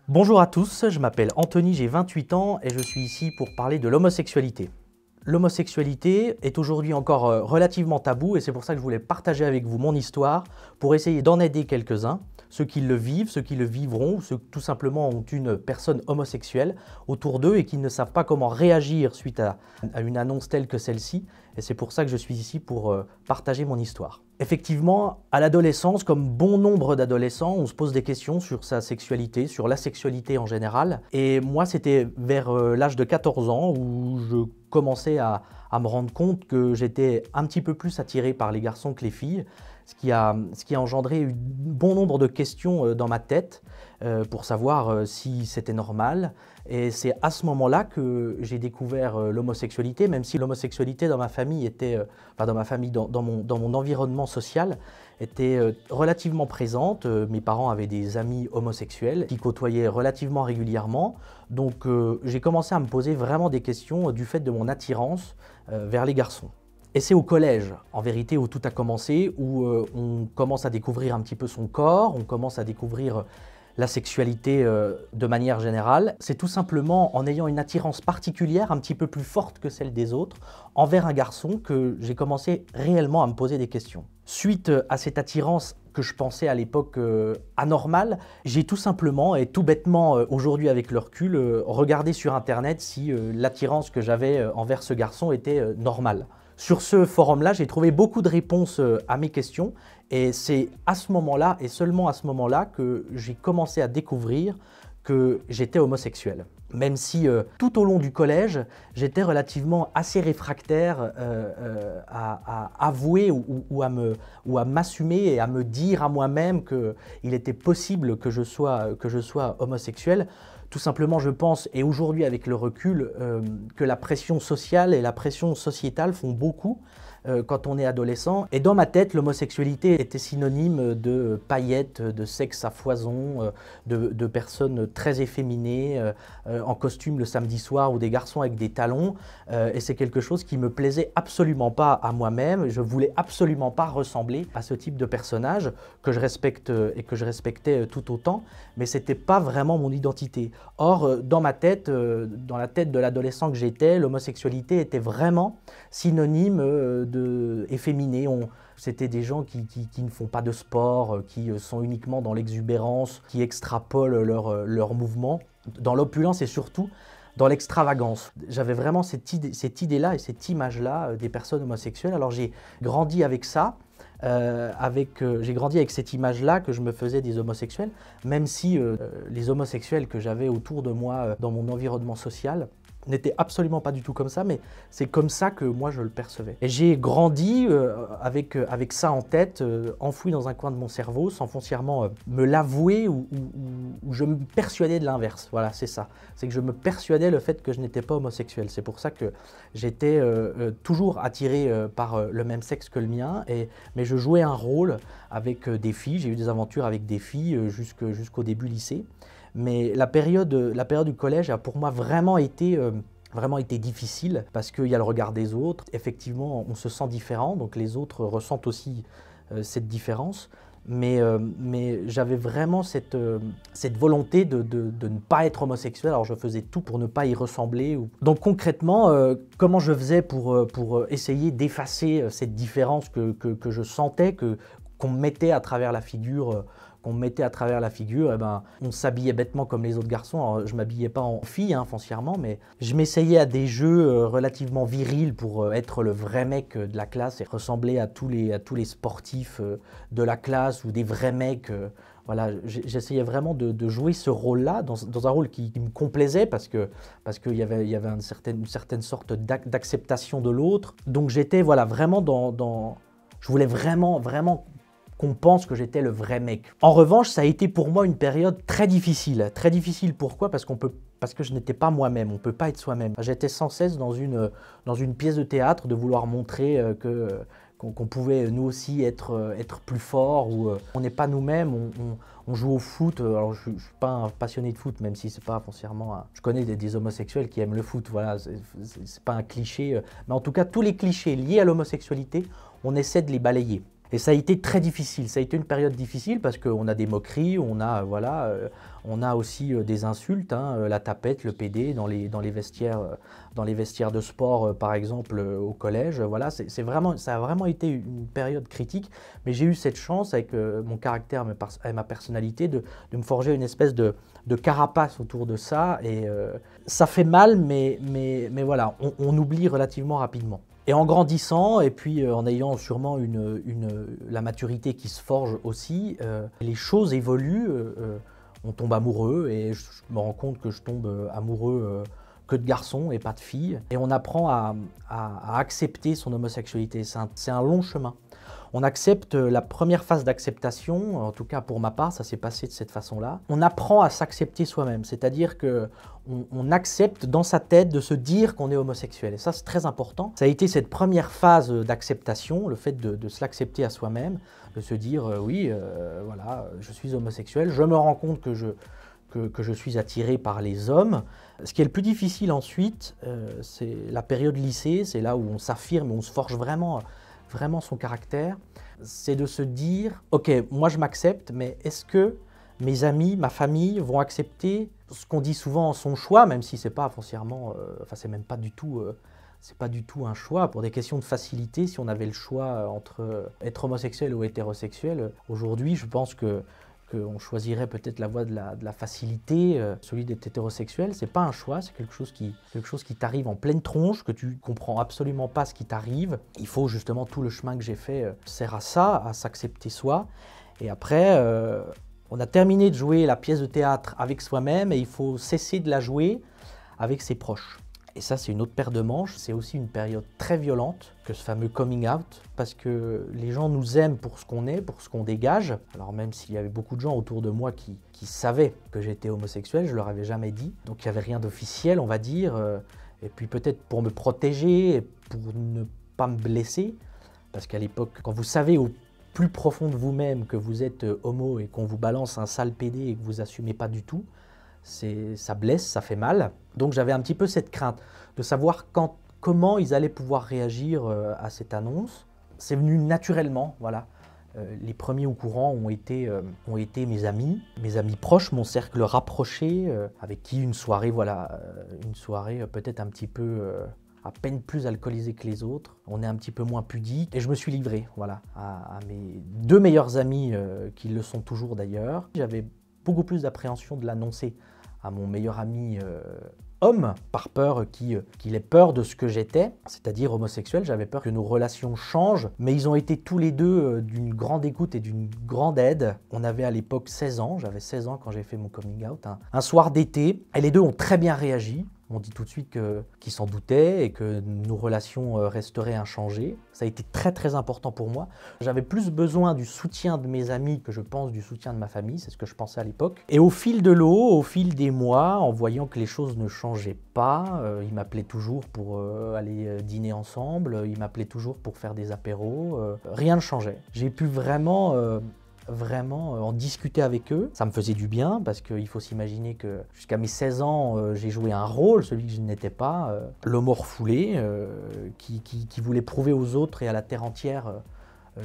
Bonjour à tous, je m'appelle Anthony, j'ai 28 ans et je suis ici pour parler de l'homosexualité. L'homosexualité est aujourd'hui encore relativement tabou et c'est pour ça que je voulais partager avec vous mon histoire pour essayer d'en aider quelques-uns, ceux qui le vivent, ceux qui le vivront ou ceux qui tout simplement ont une personne homosexuelle autour d'eux et qui ne savent pas comment réagir suite à une annonce telle que celle-ci. Et c'est pour ça que je suis ici pour partager mon histoire. Effectivement, à l'adolescence, comme bon nombre d'adolescents, on se pose des questions sur sa sexualité, sur la sexualité en général. Et moi, c'était vers l'âge de 14 ans où je commençais à me rendre compte que j'étais un petit peu plus attiré par les garçons que les filles, ce qui a engendré un bon nombre de questions dans ma tête pour savoir si c'était normal. Et c'est à ce moment-là que j'ai découvert l'homosexualité, même si l'homosexualité dans ma famille était, dans mon environnement social, était relativement présente. Mes parents avaient des amis homosexuels qui côtoyaient relativement régulièrement. Donc j'ai commencé à me poser vraiment des questions du fait de mon attirance vers les garçons. Et c'est au collège, en vérité, où tout a commencé, où on commence à découvrir un petit peu son corps, on commence à découvrir la sexualité de manière générale. C'est tout simplement en ayant une attirance particulière, un petit peu plus forte que celle des autres, envers un garçon que j'ai commencé réellement à me poser des questions. Suite à cette attirance que je pensais à l'époque anormale, j'ai tout simplement et tout bêtement aujourd'hui avec le recul regardé sur internet si l'attirance que j'avais envers ce garçon était normale. Sur ce forum-là, j'ai trouvé beaucoup de réponses à mes questions et c'est à ce moment-là et seulement à ce moment-là que j'ai commencé à découvrir que j'étais homosexuel. Même si tout au long du collège, j'étais relativement assez réfractaire à avouer ou à m'assumer et à me dire à moi-même qu'il était possible que je sois homosexuel. Tout simplement, je pense, et aujourd'hui avec le recul, que la pression sociale et la pression sociétale font beaucoup quand on est adolescent. Et dans ma tête, l'homosexualité était synonyme de paillettes, de sexe à foison, de personnes très efféminées, en costume le samedi soir ou des garçons avec des talons. Et c'est quelque chose qui me plaisait absolument pas à moi-même. Je voulais absolument pas ressembler à ce type de personnage que je respecte et que je respectais tout autant, mais c'était pas vraiment mon identité. Or, dans ma tête, dans la tête de l'adolescent que j'étais, l'homosexualité était vraiment synonyme efféminé. C'était des gens qui ne font pas de sport, qui sont uniquement dans l'exubérance, qui extrapolent leurs mouvements, dans l'opulence et surtout dans l'extravagance. J'avais vraiment cette idée-là et cette image-là des personnes homosexuelles. Alors j'ai grandi avec ça. J'ai grandi avec cette image-là que je me faisais des homosexuels, même si les homosexuels que j'avais autour de moi dans mon environnement social n'était absolument pas du tout comme ça, mais c'est comme ça que moi je le percevais. Et j'ai grandi avec ça en tête, enfoui dans un coin de mon cerveau, sans foncièrement me l'avouer ou je me persuadais de l'inverse. Voilà, c'est ça. C'est que je me persuadais le fait que je n'étais pas homosexuel. C'est pour ça que j'étais toujours attiré par le même sexe que le mien, mais je jouais un rôle avec des filles. J'ai eu des aventures avec des filles jusqu'au début lycée. Mais la période du collège a pour moi vraiment été difficile parce qu'il y a le regard des autres. Effectivement, on se sent différent, donc les autres ressentent aussi cette différence. Mais j'avais vraiment cette volonté de ne pas être homosexuel, alors je faisais tout pour ne pas y ressembler. Donc concrètement, comment je faisais pour essayer d'effacer cette différence que je sentais, qu'on me mettait à travers la figure eh ben, on s'habillait bêtement comme les autres garçons. Alors, je ne m'habillais pas en fille, foncièrement, mais je m'essayais à des jeux relativement virils pour être le vrai mec de la classe et ressembler à tous les sportifs de la classe ou des vrais mecs. Voilà, j'essayais vraiment de jouer ce rôle-là, dans un rôle qui me complaisait parce qu'il y avait une certaine sorte d'acceptation de l'autre. Donc j'étais voilà, vraiment je voulais vraiment qu'on pense que j'étais le vrai mec. En revanche, ça a été pour moi une période très difficile. Très difficile, pourquoi? Parce que je n'étais pas moi-même, on ne peut pas être soi-même. J'étais sans cesse dans une pièce de théâtre de vouloir montrer qu'on pouvait nous aussi être plus fort, ou on n'est pas nous-mêmes, on joue au foot. Alors je ne suis pas un passionné de foot, même si c'est pas foncièrement... Je connais des homosexuels qui aiment le foot, voilà, c'est pas un cliché. Mais en tout cas, tous les clichés liés à l'homosexualité, on essaie de les balayer. Et ça a été très difficile, ça a été une période difficile parce qu'on a des moqueries, on a aussi des insultes, hein, la tapette, le PD dans les vestiaires de sport par exemple au collège. Voilà, ça a vraiment été une période critique, mais j'ai eu cette chance avec mon caractère et ma personnalité de me forger une espèce de carapace autour de ça et ça fait mal, mais voilà, on oublie relativement rapidement. Et en grandissant, et puis en ayant sûrement la maturité qui se forge aussi, les choses évoluent, on tombe amoureux, et je me rends compte que je tombe amoureux que de garçons et pas de filles. Et on apprend à accepter son homosexualité, c'est un long chemin. On accepte la première phase d'acceptation, en tout cas pour ma part, ça s'est passé de cette façon-là. On apprend à s'accepter soi-même, c'est-à-dire qu'on accepte dans sa tête de se dire qu'on est homosexuel. Et ça, c'est très important. Ça a été cette première phase d'acceptation, le fait de se l'accepter à soi-même, de se dire oui, voilà, je suis homosexuel, je me rends compte que je suis attiré par les hommes. Ce qui est le plus difficile ensuite, c'est la période lycée, c'est là où on s'affirme, on se forge vraiment son caractère, c'est de se dire « Ok, moi je m'accepte, mais est-ce que mes amis, ma famille vont accepter ce qu'on dit souvent son choix, même si c'est pas foncièrement, c'est même pas du tout, c'est pas du tout un choix. Pour des questions de facilité, si on avait le choix entre être homosexuel ou hétérosexuel, aujourd'hui je pense qu'on choisirait peut-être la voie de la facilité, celui d'être hétérosexuel. C'est pas un choix, c'est quelque chose qui t'arrive en pleine tronche, que tu comprends absolument pas ce qui t'arrive. Il faut justement, tout le chemin que j'ai fait sert à ça, à s'accepter soi. Et après, on a terminé de jouer la pièce de théâtre avec soi-même et il faut cesser de la jouer avec ses proches. Et ça, c'est une autre paire de manches. C'est aussi une période très violente que ce fameux coming out, parce que les gens nous aiment pour ce qu'on est, pour ce qu'on dégage. Alors même s'il y avait beaucoup de gens autour de moi qui savaient que j'étais homosexuel, je ne leur avais jamais dit. Donc il n'y avait rien d'officiel, on va dire. Et puis peut-être pour me protéger, pour ne pas me blesser. Parce qu'à l'époque, quand vous savez au plus profond de vous-même que vous êtes homo et qu'on vous balance un sale PD et que vous assumez pas du tout, ça blesse, ça fait mal. Donc j'avais un petit peu cette crainte de savoir comment ils allaient pouvoir réagir à cette annonce. C'est venu naturellement, voilà. Les premiers au courant ont été mes amis proches, mon cercle rapproché, avec qui une soirée peut-être un petit peu, à peine plus alcoolisée que les autres. On est un petit peu moins pudique et je me suis livré, voilà, à mes deux meilleurs amis qui le sont toujours d'ailleurs. J'avais beaucoup plus d'appréhension de l'annoncer à mon meilleur ami homme, par peur qu'il ait peur de ce que j'étais, c'est-à-dire homosexuel. J'avais peur que nos relations changent, mais ils ont été tous les deux d'une grande écoute et d'une grande aide. On avait à l'époque 16 ans, j'avais 16 ans quand j'ai fait mon coming out, un soir d'été, et les deux ont très bien réagi. On dit tout de suite qu'ils s'en doutaient et que nos relations resteraient inchangées. Ça a été très très important pour moi. J'avais plus besoin du soutien de mes amis que je pense du soutien de ma famille, c'est ce que je pensais à l'époque. Et au fil de l'eau, au fil des mois, en voyant que les choses ne changeaient pas, ils m'appelaient toujours pour aller dîner ensemble, ils m'appelaient toujours pour faire des apéros, rien ne changeait. J'ai pu vraiment en discuter avec eux. Ça me faisait du bien parce qu'il faut s'imaginer que jusqu'à mes 16 ans, j'ai joué un rôle, celui que je n'étais pas, l'homme refoulé, qui voulait prouver aux autres et à la terre entière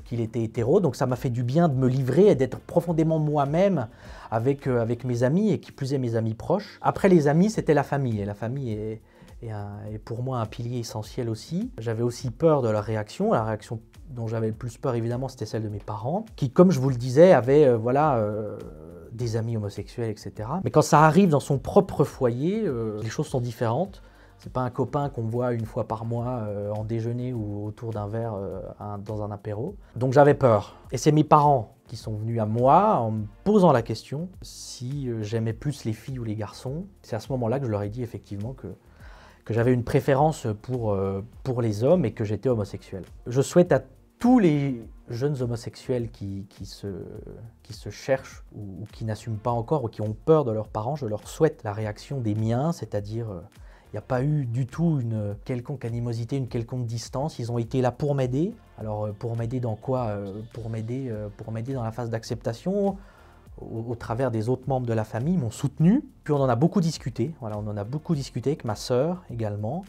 qu'il était hétéro. Donc ça m'a fait du bien de me livrer et d'être profondément moi-même avec mes amis et qui plus est mes amis proches. Après les amis, c'était la famille. Et la famille est pour moi un pilier essentiel aussi. J'avais aussi peur de leur réaction. La réaction dont j'avais le plus peur, évidemment, c'était celle de mes parents, qui, comme je vous le disais, avaient des amis homosexuels, etc. Mais quand ça arrive dans son propre foyer, les choses sont différentes. C'est pas un copain qu'on voit une fois par mois en déjeuner ou autour d'un verre dans un apéro. Donc j'avais peur. Et c'est mes parents qui sont venus à moi en me posant la question si j'aimais plus les filles ou les garçons. C'est à ce moment-là que je leur ai dit effectivement que j'avais une préférence pour les hommes et que j'étais homosexuel. Je souhaite à tous les jeunes homosexuels qui se cherchent ou qui n'assument pas encore ou qui ont peur de leurs parents, je leur souhaite la réaction des miens, c'est-à-dire il n'y a pas eu du tout une quelconque animosité, une quelconque distance. Ils ont été là pour m'aider. Alors pour m'aider dans quoi? Pour m'aider dans la phase d'acceptation, au travers des autres membres de la famille, m'ont soutenu. Puis on en a beaucoup discuté, voilà, on en a beaucoup discuté avec ma sœur également,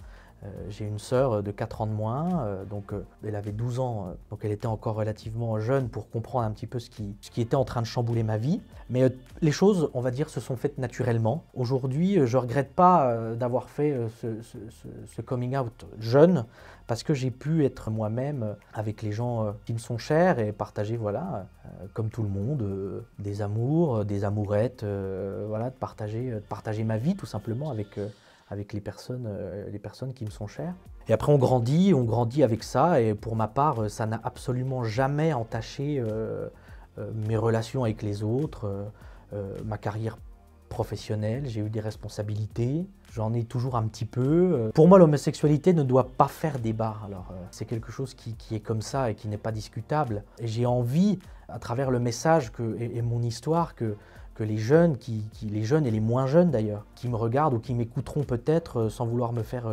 J'ai une sœur de 4 ans de moins, donc elle avait 12 ans, donc elle était encore relativement jeune pour comprendre un petit peu ce qui était en train de chambouler ma vie. Mais les choses, on va dire, se sont faites naturellement. Aujourd'hui, je ne regrette pas d'avoir fait ce coming out jeune, parce que j'ai pu être moi-même avec les gens qui me sont chers et partager, voilà, comme tout le monde, des amours, des amourettes, voilà, de partager ma vie tout simplement avec les personnes qui me sont chères. Et après on grandit avec ça, et pour ma part, ça n'a absolument jamais entaché mes relations avec les autres, ma carrière professionnelle. J'ai eu des responsabilités, j'en ai toujours un petit peu. Pour moi, l'homosexualité ne doit pas faire débat. Alors, c'est quelque chose qui est comme ça et qui n'est pas discutable. Et j'ai envie, à travers le message et mon histoire, que les jeunes, les jeunes et les moins jeunes d'ailleurs, qui me regardent ou qui m'écouteront peut-être sans vouloir me faire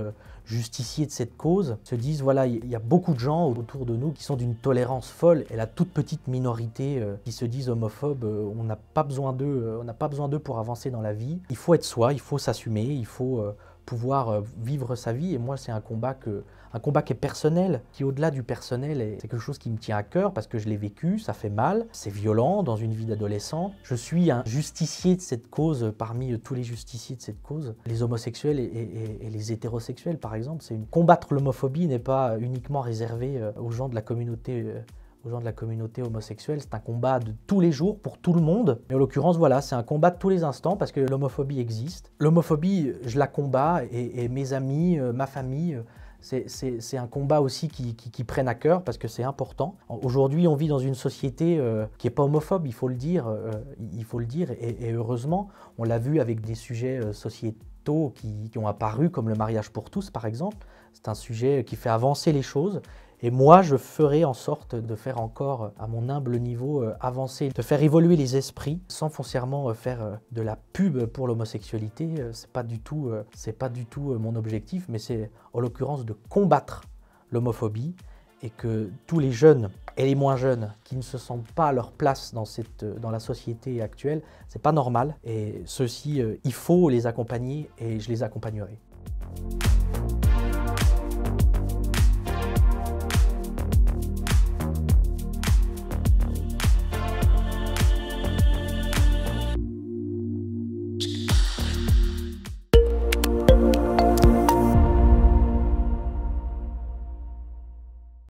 justicier de cette cause, se disent voilà, il y a beaucoup de gens autour de nous qui sont d'une tolérance folle, et la toute petite minorité qui se disent homophobes, on n'a pas besoin d'eux pour avancer dans la vie. Il faut être soi, il faut s'assumer, il faut pouvoir vivre sa vie, et moi c'est un combat qui est personnel, qui au-delà du personnel, c'est quelque chose qui me tient à cœur parce que je l'ai vécu, ça fait mal, c'est violent dans une vie d'adolescent. Je suis un justicier de cette cause parmi tous les justiciers de cette cause. Les homosexuels et les hétérosexuels par exemple, combattre l'homophobie n'est pas uniquement réservé aux gens de la communauté homosexuelle, c'est un combat de tous les jours pour tout le monde. Mais en l'occurrence, voilà, c'est un combat de tous les instants parce que l'homophobie existe. L'homophobie, je la combats et mes amis, ma famille, c'est un combat aussi qui prennent à cœur parce que c'est important. Aujourd'hui, on vit dans une société qui n'est pas homophobe, il faut le dire, et heureusement, on l'a vu avec des sujets sociétaux qui ont apparu, comme le mariage pour tous, par exemple. C'est un sujet qui fait avancer les choses. Et moi, je ferai en sorte de faire encore, à mon humble niveau, avancer, de faire évoluer les esprits, sans foncièrement faire de la pub pour l'homosexualité. C'est pas du tout mon objectif, mais c'est en l'occurrence de combattre l'homophobie, et que tous les jeunes et les moins jeunes qui ne se sentent pas à leur place dans la société actuelle, c'est pas normal. Et ceux-ci, il faut les accompagner, et je les accompagnerai.